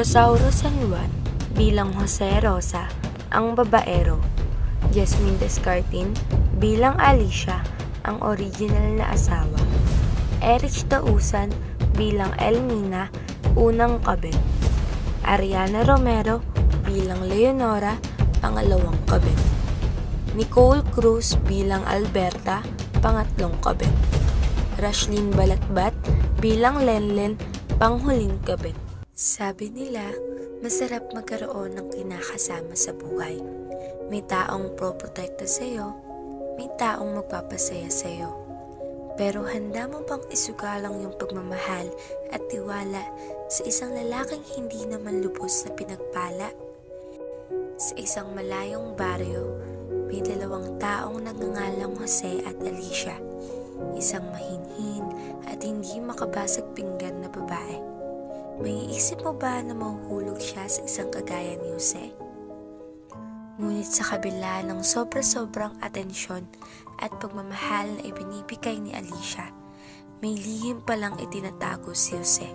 Rosauro San Juan bilang Jose Rosa, ang babaero. Jasmine Descartin bilang Alicia, ang original na asawa. Erich Tausan bilang Elmina, unang kabit. Ariana Romero bilang Leonora, pangalawang kabit. Nicole Cruz bilang Alberta, pangatlong kabit. Rashlyn Balatbat bilang Lenlen, panghuling kabit. Sabi nila, masarap magkaroon ng kinakasama sa buhay. May taong pro-protekta sa'yo, may taong magpapasaya sa'yo. Pero handa mo bang isugalang yung pagmamahal at tiwala sa isang lalaking hindi naman lubos na pinagpala? Sa isang malayong baryo, may dalawang taong nagngangalang Jose at Alicia. Isang mahinhin at hindi makabasag pinggan na babae. May isip mo ba na mahuhulog siya sa isang kagaya ni Jose? Ngunit sa kabila ng sobra-sobrang atensyon at pagmamahal na ibinibigay ni Alicia, may lihim palang itinatago si Jose.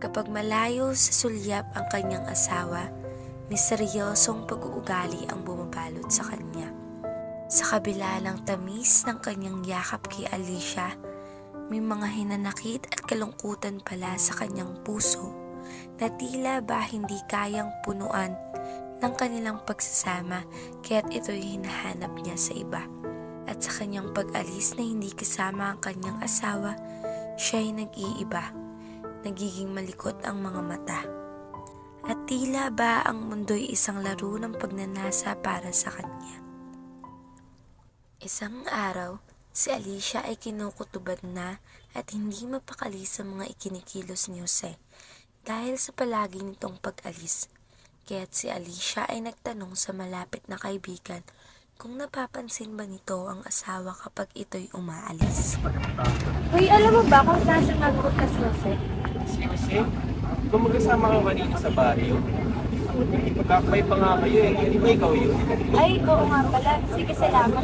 Kapag malayo sa sulyap ang kanyang asawa, may seryosong pag-uugali ang bumabalot sa kanya. Sa kabila ng tamis ng kanyang yakap kay Alicia, may mga hinanakit at kalungkutan pala sa kanyang puso na tila ba hindi kayang punuan ng kanilang pagsasama kaya't ito'y hinahanap niya sa iba. At sa kanyang pag-alis na hindi kasama ang kanyang asawa, siya'y nag-iiba, nagiging malikot ang mga mata. At tila ba ang mundo'y isang laro ng pagnanasa para sa kanya. Isang araw, si Alicia ay kinukutubad na at hindi mapakali sa mga ikinikilos ni Jose dahil sa palagi nitong pag-alis. Kaya't si Alicia ay nagtanong sa malapit na kaibigan kung napapansin ba nito ang asawa kapag ito'y umaalis. Uy, alam mo ba kung saan siya nag-podcast si Jose? Si Jose? Kung magkasama ka kanina sa baryo, magkakapay pa nga kayo eh. Hindi ba ikaw yun? Ay, oo nga pala. Sige, salamat.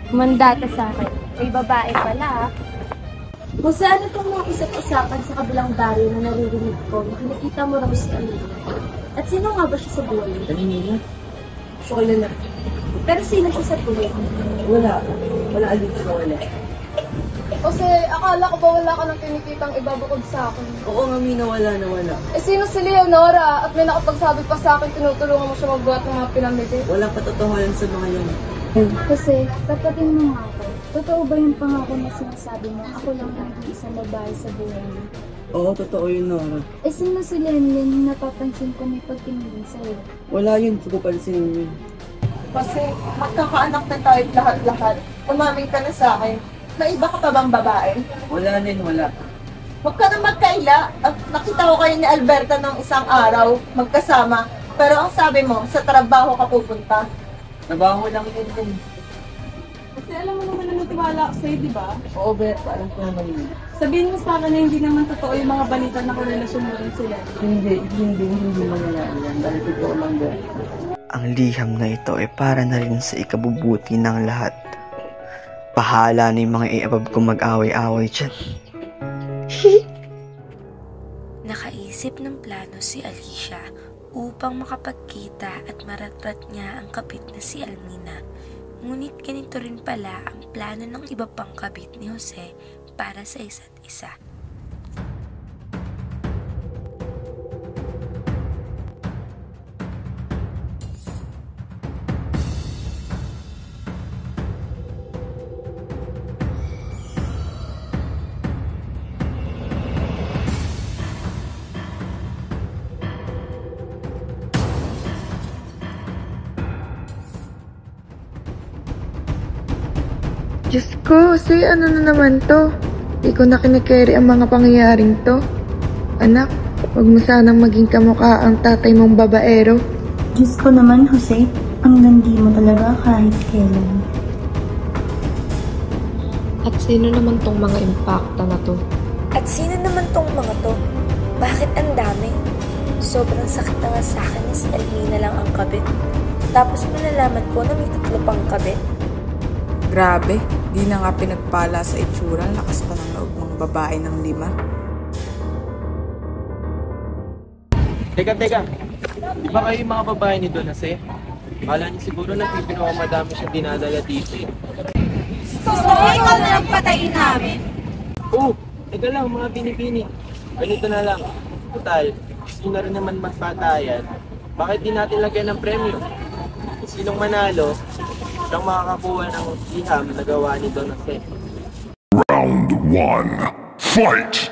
Manda ka sa akin. May babae pala ah. Jose, ano itong mga usap-usapan sa kabilang baryo na naririnig ko? Nakikita mo raw si Alina. At sino nga ba siya sa buhay? Kanina? So, kailan na? Pero sino siya sa buhay? Wala. Wala alin siya wala. Kasi akala ko ba wala ka nang kinikitang iba bukod sa akin? Oo nga, Mina, wala na wala. Eh sino si Leonora? At may nakapagsabi pa sa akin, tinutulungan mo siya magbuhat ng mga pinamili. Walang katotohanan sa mga yan. Kasi, tapatin mo nga ako. Totoo ba yung pangako na sinasabi mo? Ako lang ang isang babae sa buhay mo. Oo, totoo yun, Nora. Eh, sino si Lenlen na napapansin ko may pagtingin sa'yo? Wala yun, sukupansin yun. Kasi magkakaanak na tayo lahat-lahat. Umamin ka na sa akin. May iba ka pa bang babae? Wala din, wala. Huwag ka na magkaila. At nakita ko kayo ni Alberta ng isang araw, magkasama. Pero ang sabi mo, sa trabaho ka pupunta. Trabaho lang yun. Kasi alam mo naman na natiwala ako sa'yo, di ba? Oo, Bet, alam ko naman yun. Sabihin mo sa akin na hindi naman totoo yung mga balita na karelasyon mo rin sila. Hindi mangyayari yan. Dahil totoo lang, Bet. Ang liham na ito ay para na rin sa ikabubuti ng lahat. Pahala na yung mga iabab kong mag-away-away dyan. Nakaisip ng plano si Alicia upang makapagkita at maratrat niya ang kabit na si Almina. Ngunit ganito rin pala ang plano ng iba pang kabit ni Jose para sa isa't isa. Diyos ko, ano na naman to? Di ko na kinikerry ang mga pangyayaring to. Anak, huwag mo sanang maging kamukha ang tatay mong babaero. Diyos ko naman, Jose. Ang landi mo talaga kahit kailan. At sino naman tong mga impacta na to? At sino naman tong mga to? Bakit ang dami? Sobrang sakit na nga sa akin na si Almina lang ang kabit. Tapos malalaman ko na may 3 pang kabit. Grabe, di na nga pinagpala sa itsura, lakas pa ng loob ng babae ng 5. Teka. Di ba kayo yung mga babae ni Don Jose? Kala niyo siguro na pipino ko madami siya dinadala dito eh. Gusto mo ikaw na lang patayin namin? Teka lang mga binibini. Ganito na lang. Total, gusto na rin naman magpatayan. Bakit di natin lagyan ng premyo? Sinong manalo, siyang makakakuha ng liham na gawa ni Don Jose. Round 1. Fight!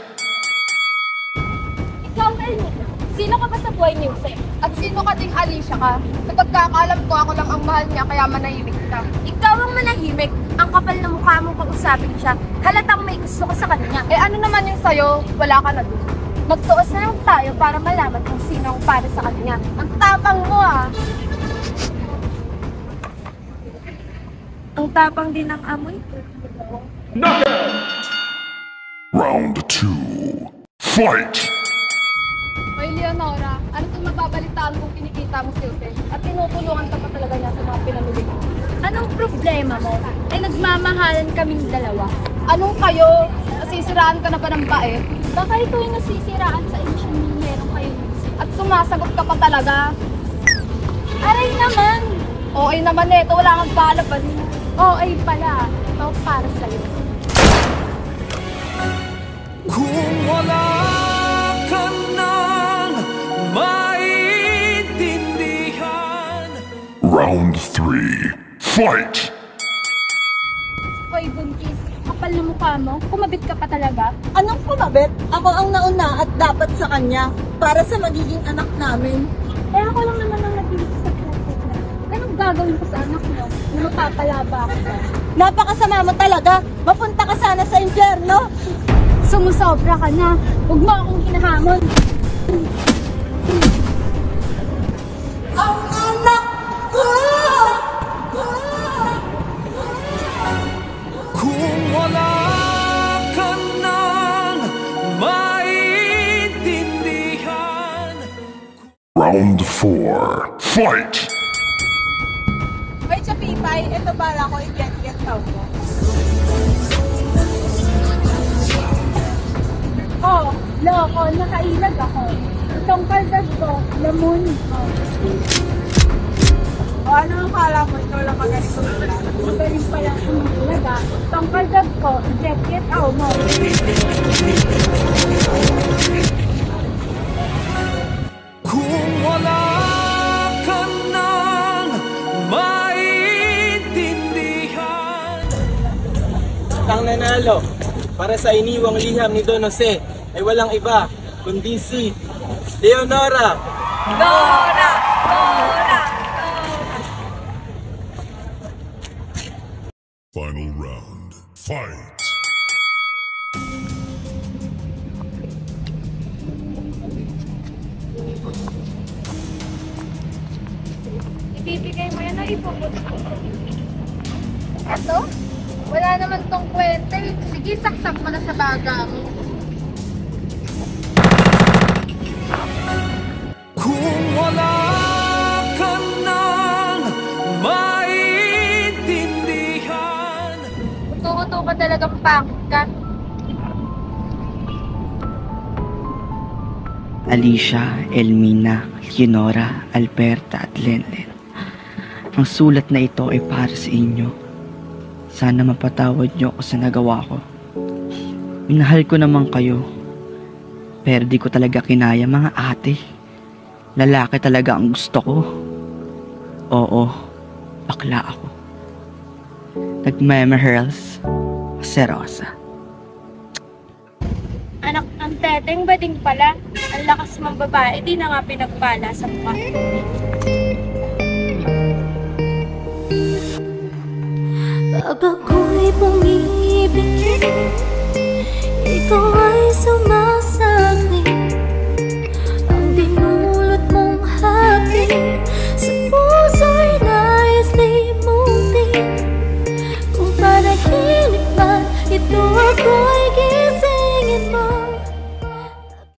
Ikaw, Elmi, sino ka ba sa buhay ni Jose? At sino ka ding Alicia ka? Sa pagkakaalam ko, ako lang ang mahal niya, kaya manahimik ka. Ikaw ang manahimik. Ang kapal na mukha mong kausapin siya. Halatang may gusto ka sa kanya. Ano naman yung sa'yo? Wala ka na doon. Magtuos na lang tayo para malaman kung sino ang para sa kanya. Ang tapang mo Ang tapang din ng amoy. Round 2. Fight! Hoy, Leonora, ano itong mababalitaan kung kinikita mo si Jose? At tinutulungan ka pa talaga niya sa mga pinamili mo? Anong problema mo? Nagmamahalan kaming dalawa. Anong kayo? Nasisiraan ka na ba ng bae? Baka ito yung nasisiraan sa ilusyon ng meron kayo. At sumasagot ka pa talaga. Aray naman! Okay naman ito, wala kang palaban. Okay pala. Ito para sa'yo. Kung wala ka nang maintindihan. Round 3. Fight! Hoy, buntis. Kapal na mukha mo. Kumabit ka pa talaga. Anong kumabit? Ako ang nauna at dapat sa kanya para sa magiging anak namin. Ako lang naman ang naging sa plastic na. Anong gagawin ko sa anak mo? Na mapapalaba ako ba? Napakasama mo talaga. Mapunta ka sana sa impyerno. Sumusobra ka na. Huwag mo akong hinahamon. Ang anak ko! Kung wala ka nang maintindihan. Round 4. Fight! Hoy, Chapipay, ito bala ko i-get tao mo. Loko, nakailag ako. Itong kaldag ko, lamon. Ano ang kala mo? Ikaw lang magaling ko. Magaling pa lang umilag Itong kaldag ko, i-get out mo. Kung wala ka nang maintindihan. Ang nanalo para sa iniwang liham ni Don Jose ay walang iba kundi si Leonora. Dora! Final round. Fight! Ibibigay mo yan o ipupot ko? Ito? Wala naman tong kwenta. Sige, saksak mo na sa baga mo. Kung wala ka nang maintindihan. Uto-uto ka talagang pangit ka. Alicia, Elmina, Leonora, Alberta at Lenlen. Ang sulat na ito ay para sa inyo. Sana mapatawad niyo ako sa nagawa ko. Minahal ko naman kayo. Pero di ko talaga kinaya, mga ate. Lalaki talaga ang gusto ko. Oo, bakla ako. Nagmamaherals si Rosa. Anak ng teteng bading pala. Ang lakas mong babae, di na nga pinagpala sa mukha. Kapag ako'y pumibig, ikaw